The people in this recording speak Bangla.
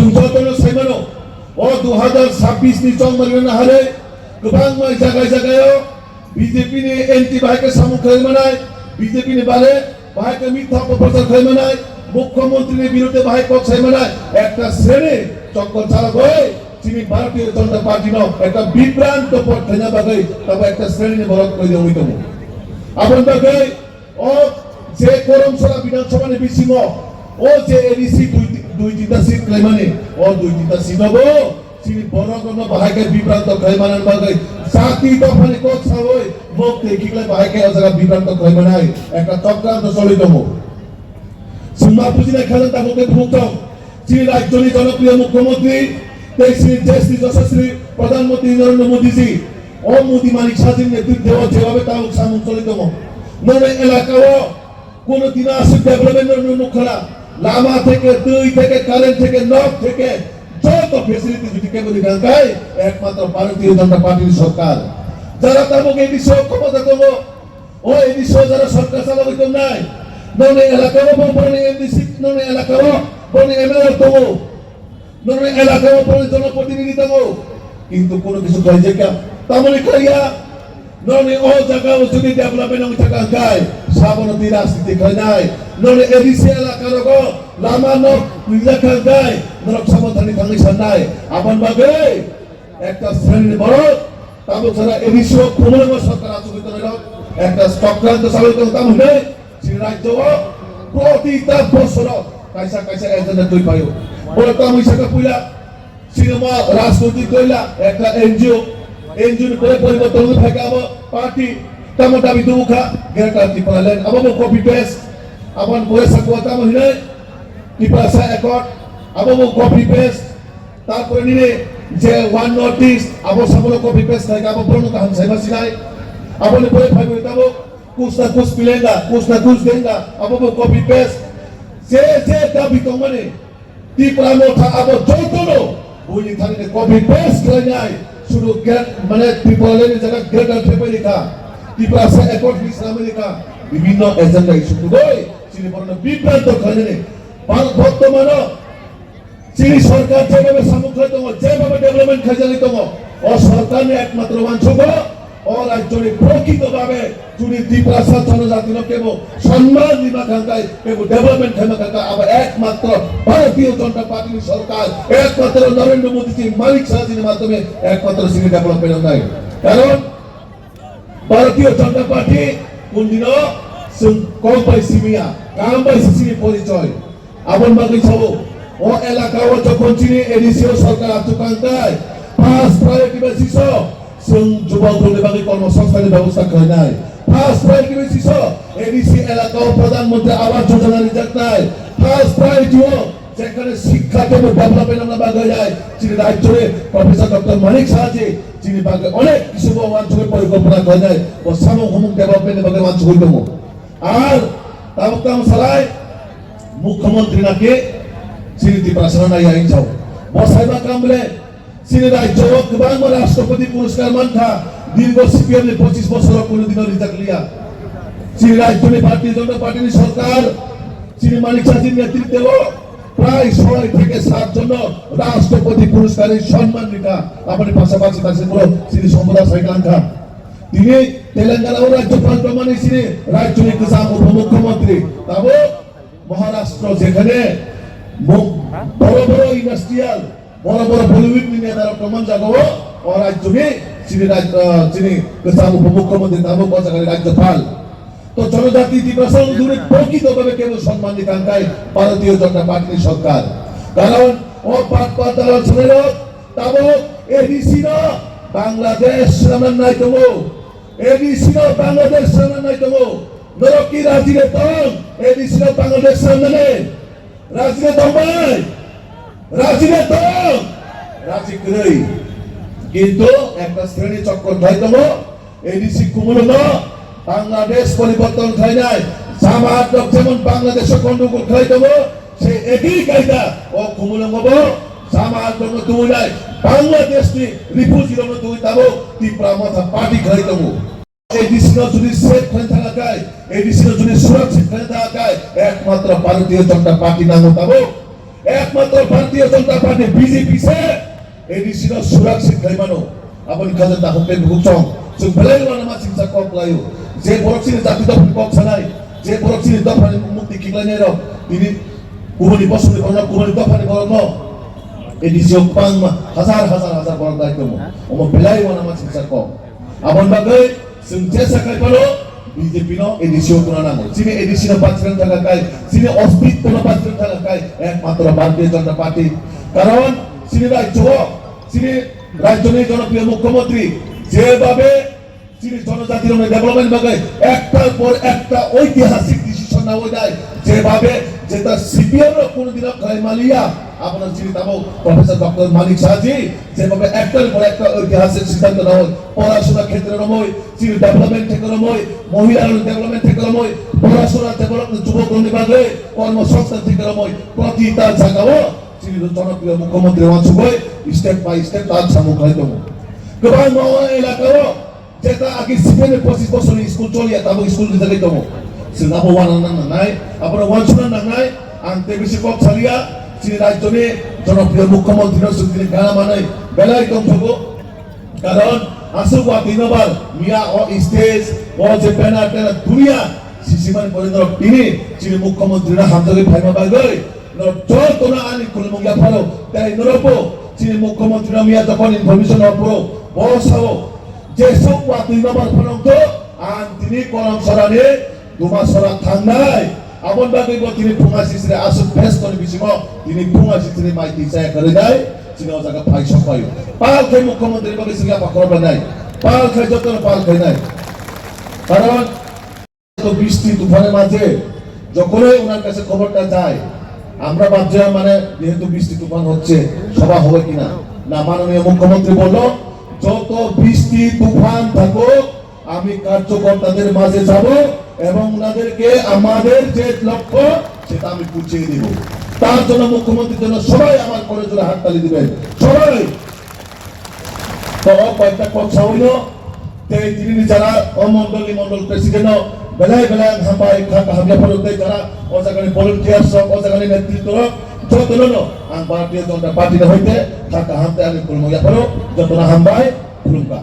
Sungjotono Saimano, or 2026 ni Chong Marina Hale, Kubang Mai Jagai Jagayo, BJP ni anti Bahaka Samu Kalimanai, BJP ni Bale, Bahaka Mitha Proposal Kalimanai, মুখ্যমন্ত্রী বিরুদ্ধে ভাই পক্ষ সাইমানায় একটা শ্রেণী চক্কর চালক হয়ে তিনি ভারতীয় জনতা পার্টি ন একটা বিভ্রান্ত পথ ঠেনা বাগাই তবে একটা শ্রেণী বরক করে দেওয়া হইতো আপন বাগাই ও যে করমসলা বিধানসভা নে বিসিম ও যে এডিসি দুই তিনটা সিট ক্লেমানে ও দুই তিনটা সিট হবো তিনি বরগণ ভাইকে বিভ্রান্ত ক্লেমানার বাগাই জাতি দফানে কোচ হয় মুখ দেখিলে ভাইকে জায়গা বিভ্রান্ত ক্লেমানায় একটা চক্রান্ত চলিত Semua pujian kalian tak mungkin berhutang. Ciri rajoni जनप्रिय मुख्यमंत्री, तेईसरी देशनी यशस्वी प्रधानमंत्री नरेंद्र मोदी जी, और मोदी मालिक साजिन नेतृत्व देवा जेवाबे तालुक सामुन चलित मो. नोने एलाकाओ কোনো দিন আসে ডেভেলপমেন্টের নুখলা লামা থেকে দুই থেকে কারেন্ট থেকে নক থেকে যত ফ্যাসিলিটি যদি কেবল গাঙ্গায় একমাত্র ভারতীয় জনতা পার্টির সরকার যারা তামকে এই বিষয়ে ক্ষমতা দেব ও এই বিষয়ে যারা সরকার চালাবে নাই None elakawa bone MDC none elakawa bone MLA togo none elakawa bone জনপ্রতিনিধি togo কিন্তু কোন কিছু কই যে কা তামলে খাইয়া none ও জায়গা ও যদি ডেভেলপমেন্ট অং জায়গা গায় সাবনতি রাজনীতি কই নাই none এডিসি এলাকার গো লামানো ইলাকা গায় নরক সাবধানী থাকি সানাই আপন বাগে একটা শ্রেণী বড় তাবো যারা এডিসি ও কোমল সরকার আছে ভিতরে একটা চক্রান্ত চালিত তামলে রাজ্য প্রতিটা বছর কাইসা কাইসা এজেন্ডা তৈরি পাইও বলে তো আমি সেটা কইলা সিনেমা রাজনৈতিক কইলা একটা এনজিও করে পরিবর্তন থাকে আবার পার্টি তাম দাবি দুখা গেটা টিপালেন আবার কপি পেস্ট আবার বলে সাকুয়াতা মহিনে টিপাসা একট আবার কপি পেস্ট তারপরে নিলে যে ওয়ান নর্থ ইস্ট আবার সাবল কপি পেস্ট থাকে আবার বড় কাম সাইবাসি নাই আবার বলে ফাইবে তাবো कुछ ना कुछ मिलेगा कुछ ना कुछ देगा अब वो कॉपी पेस्ट से दाबी तो मने तीपरा मोटा अब जो तो बोली थाने ने कॉपी पेस्ट करना है शुरू गेट मने पीपल ने जगह ग्रेटर पेपर लिखा तीपरा से एकॉर्ड इस्लाम लिखा विभिन्न एजेंडा इशू तो गई चीनी बरना विभ्रांत करने ने বর্তমান চীন সরকার যেভাবে সামুখে তো যেভাবে ডেভেলপমেন্ট খাজালি তো ও সরকার ने একমাত্র মানছব और राज्य प्रकृत भावे चुनी द्वीपरासा जनजाति केव सम्मान निमा खांगाय केव डेवलपमेंट खामा खांगा अब एकमात्र भारतीय जनता पार्टी सरकार एकमात्र नरेंद्र मोदी जी मालिक साजिन माध्यमे एकमात्र सिंह डेवलपमेंट নাই কারণ भारतीय जनता पार्टी কোন দিন কম পাইছি মিয়া কাম পাইছি চিনি পরিচয় আপন বাকি সব ও এলাকাও যখন চিনি এডিসি সরকার আচুকান্তায় ফার্স্ট প্রায়োরিটি বেসিস যুবক বাকি কর্মসংস্থানের ব্যবস্থা করে নাই ফার্স্ট প্রায়োরিটি বেসিস এডিসি এলাকা প্রধানমন্ত্রী আবাস যোজনা রিজেক্ট নাই ফার্স্ট প্রায়োরিটি যেখানে শিক্ষা কেবল ডেভেলপমেন্ট আমরা বাগে যায় যিনি রাজ্যে প্রফেসর ডক্টর মানিক সাহাজি যিনি বাগে অনেক কিছু অঞ্চলের পরিকল্পনা করে যায় ও সামগ্রিক ডেভেলপমেন্টের বাগে অঞ্চল হইতো আর তাম সালাই মুখ্যমন্ত্রী নাকি শ্রীতি প্রাসনা আইন যাও বসাইবা কামলে চীন রাজ্য গোবাং রাষ্ট্রপতি পুরস্কার মানথা দীর্ঘ সিপিএম 25 বছর কোনদিন রিজাল্ট লিয়া চীন রাজ্য ভারতীয় জনতা পার্টির সরকার চীন মালিক সাজির নেতৃত্বে প্রায় 6 থেকে 7 জন রাষ্ট্রপতি পুরস্কারের সম্মান নিকা আমাদের পাশাপাশি কাছে বড় শ্রী সম্বরা সাইকাঙ্কা তিনি তেলেঙ্গানা রাজ্যপাল প্রমাণে ছিলেন রাজ্যের কিসান উপমুখ্যমন্ত্রী তবে মহারাষ্ট্র যেখানে বড় বড় ইন্ডাস্ট্রিয়াল বড় বড় বলিউড নেতারা প্রমাণ জাগাবো ও রাজ্যে যিনি কিসান উপমুখ্যমন্ত্রী তবে বজাগারি রাজ্যপাল তো জনজাতি দিবসন দূরে প্রকৃতভাবে কেবল সম্মান নিকাঙ্কায় ভারতীয় জনতা পার্টির সরকার কারণ ও পাতাল ছেড়ে তবে এডিসি না বাংলাদেশ সামনে নাই তো এডিসি না বাংলাদেশ সামনে নাই তো নরকি রাজিরে তং এডিসি না বাংলাদেশ সামনে রাজিরে দমাই রাজিরে তং রাজি কই কিন্তু একটা শ্রেণী চক্র ধইতম এডিসি কুমুলো না বাংলাদেশ পরিবর্তন খাই নাই জামাত যেমন বাংলাদেশে গন্ডগোল খাই দেব সেই একই কায়দা ও কুমুলো হব জামাত তুমি নাই বাংলাদেশ নি রিফিউজি তুমি যাব তীব্র মাথা পার্টি খাই দেব এডিসি যদি সেফ খাই থাকা যায় এডিসি যদি সুরক্ষিত খাই থাকা যায় একমাত্র ভারতীয় জনতা পার্টি নাম হতাবো एकमात्र भारतीय जनता पार्टी बीजेपी से एडीसी न सुरक्षित खाइमानो अपन खजन दा हमपे भुगचong जों बेलायवाना मा सिंसा कक लायो जे बरकसिनि जाति दफानि कक सानाय जे बरकसिनि दफानि मुक्ति किग्लायनाय रक दिनि गुबुननि बसुनि बरना गुबुननि दफानि बरनो एडीसी पांग हजार बरक दाय दङ अमो बेलायवाना मा सिंसा कक अपन बागै जों जेसा खाइपालो बीजेपी नो एडीसी को ना नांगौ सिनि एडीसी न बाथ्रान थाखाय सिनि अस्तित्व न बाथ्रान थाखाय एकमात्र भारतीय जनता पार्टी कारण सिनि राज्यनि জনপ্রিয় মুখ্যমন্ত্রী যেভাবে সিনি জনজাতির ডেভেলপমেন্ট বাগে একটার পর একটা ঐতিহাসিক ডিসিশন না হয়ে যায় যেভাবে যেটা সিপিএম র কোনদিন খাইমালিয়া আপনার সিনি তাবো প্রফেসর ডক্টর মালিক শাহজি যেভাবে একটার পর একটা ঐতিহাসিক সিদ্ধান্ত না হয় পড়াশোনা ক্ষেত্রে নয় সিনি ডেভেলপমেন্ট থেকে নয় মহিলার ডেভেলপমেন্ট থেকে নয় পড়াশোনা ডেভেলপমেন্ট যুবক নিবাগে কর্মসংস্থান থেকে নয় প্রতিটা জায়গাও सिनि जनप्रिय मुख्यमंत्री वाचुबय स्टेप बाय स्टेप ताज सामुखाय दङ गोबां मावा एलाकायाव जेता आगि 25 बोसोरनि स्कुल चलिया ताबो स्कुल जागाय दङ जोंनाबो वाना नांनाय आपन वानसुना नांनाय आं तेबिसि कक सालिया सिनि राज्यनि जनप्रिय मुख्यमंत्री सुदिनि गानामानै बेलाय दंथगो कारण आसुवा दिनबार मिया अ स्टेज अ जे पेना टेना दुनिया सिसिमान परिन्द्र तिनि सिनि मुख्यमंत्री हामजगे फाइमा बागै Contohnya ani kalau mengia paro, dari Eropa, sini mukhomantri namanya takon information apro, bosau, jesok waktu nomor penong tu, antini kolam sarane, duma sarat thangai, abon bagi buat ini pungasi sini asuk pes kalau bisimo, ini pungasi sini maiti saya kerjai, sini orang jaga pai sopayu, pal kai mukhomantri bagi sini apa korban nai, pal kai jodoh pal kai nai, karena itu bisti tufane maje, jokorai unar kasih kobar tajai. আমরা ভাবছিলাম মানে যেহেতু বৃষ্টি তুফান হচ্ছে সভা হবে কিনা না মাননীয় মুখ্যমন্ত্রী বলল যত বৃষ্টি তুফান থাকুক আমি কার্যকর্তাদের মাঝে যাব এবং ওনাদেরকে আমাদের যে লক্ষ্য সেটা আমি পৌঁছিয়ে দেব তার জন্য মুখ্যমন্ত্রীর জন্য সবাই আমার করে জোরে হাততালি দিবেন সবাই তো কয়েকটা কথা হইল তিনি যারা মন্ডল প্রেসিডেন্ট বেলায় হামবাই হামলা ফলতে যারা অজাগানি ভলান্টিয়ার সব অজাগানি নেতৃত্ব যতন আং ভারতীয় জনতা পার্টি হইতে থাকা হামতে আমি কুলময়া ফলো যতন হামবাই খুলুমকা